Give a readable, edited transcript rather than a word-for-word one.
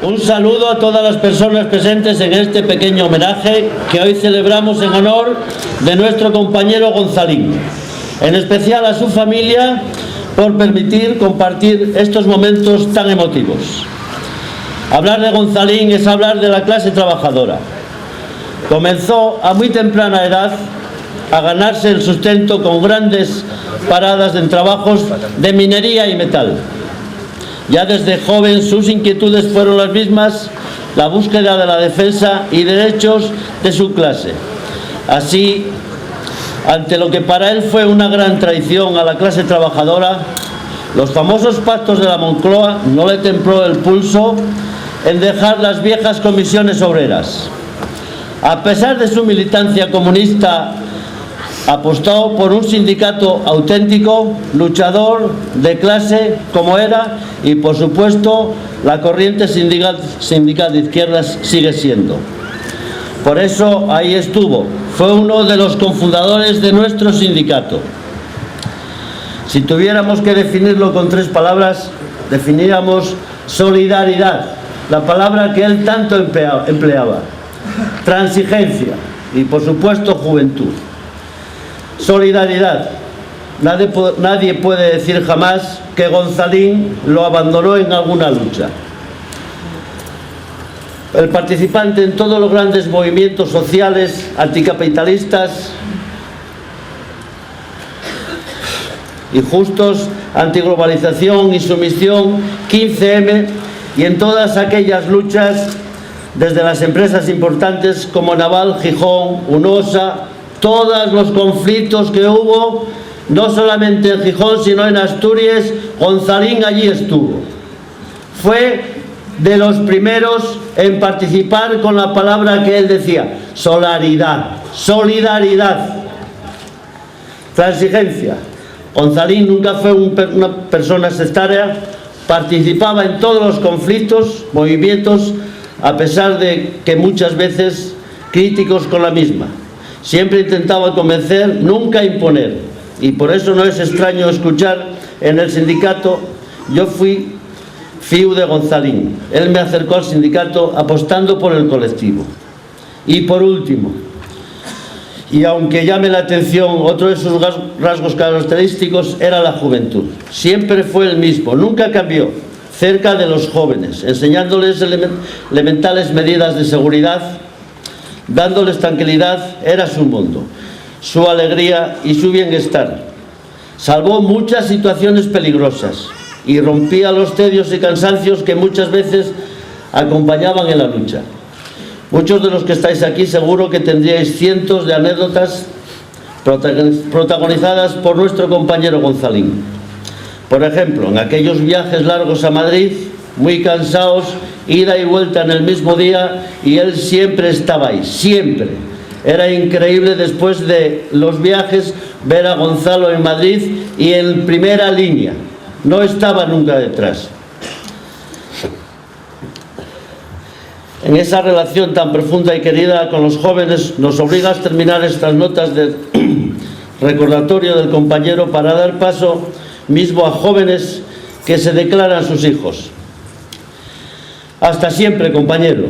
Un saludo a todas las personas presentes en este pequeño homenaje que hoy celebramos en honor de nuestro compañero Gonzalín, en especial a su familia por permitir compartir estos momentos tan emotivos. Hablar de Gonzalín es hablar de la clase trabajadora. Comenzó a muy temprana edad a ganarse el sustento con grandes paradas en trabajos de minería y metal. Ya desde joven sus inquietudes fueron las mismas, la búsqueda de la defensa y derechos de su clase. Así, ante lo que para él fue una gran traición a la clase trabajadora, los famosos pactos de la Moncloa no le templó el pulso en dejar las viejas comisiones obreras. A pesar de su militancia comunista, apostó por un sindicato auténtico, luchador de clase como era, y por supuesto la corriente sindical de izquierdas sigue siendo. Por eso ahí estuvo, fue uno de los cofundadores de nuestro sindicato. Si tuviéramos que definirlo con 3 palabras, definiríamos solidaridad, la palabra que él tanto empleaba, transigencia y por supuesto juventud. Solidaridad. Nadie puede decir jamás que Gonzalín lo abandonó en alguna lucha. El participante en todos los grandes movimientos sociales, anticapitalistas y justos, antiglobalización y sumisión, 15M, y en todas aquellas luchas, desde las empresas importantes como Naval, Gijón, Unosa, todos los conflictos que hubo, no solamente en Gijón, sino en Asturias, Gonzalín allí estuvo. Fue de los primeros en participar con la palabra que él decía, solidaridad, solidaridad, transigencia. Gonzalín nunca fue una persona sectaria, participaba en todos los conflictos, movimientos, a pesar de que muchas veces críticos con la misma. Siempre intentaba convencer, nunca imponer. Y por eso no es extraño escuchar en el sindicato, yo fui fiu de Gonzalín. Él me acercó al sindicato apostando por el colectivo. Y por último, y aunque llame la atención, otro de sus rasgos característicos era la juventud. Siempre fue el mismo, nunca cambió, cerca de los jóvenes, enseñándoles elementales medidas de seguridad, dándoles tranquilidad, era su mundo, su alegría y su bienestar. Salvó muchas situaciones peligrosas y rompía los tedios y cansancios que muchas veces acompañaban en la lucha. Muchos de los que estáis aquí seguro que tendríais cientos de anécdotas protagonizadas por nuestro compañero Gonzalín. Por ejemplo, en aquellos viajes largos a Madrid, muy cansados, ida y vuelta en el mismo día, y él siempre estaba ahí, siempre. Era increíble después de los viajes ver a Gonzalo en Madrid y en primera línea, no estaba nunca detrás. En esa relación tan profunda y querida con los jóvenes nos obliga a terminar estas notas de recordatorio del compañero para dar paso mismo a jóvenes que se declaran sus hijos. Hasta siempre, compañero.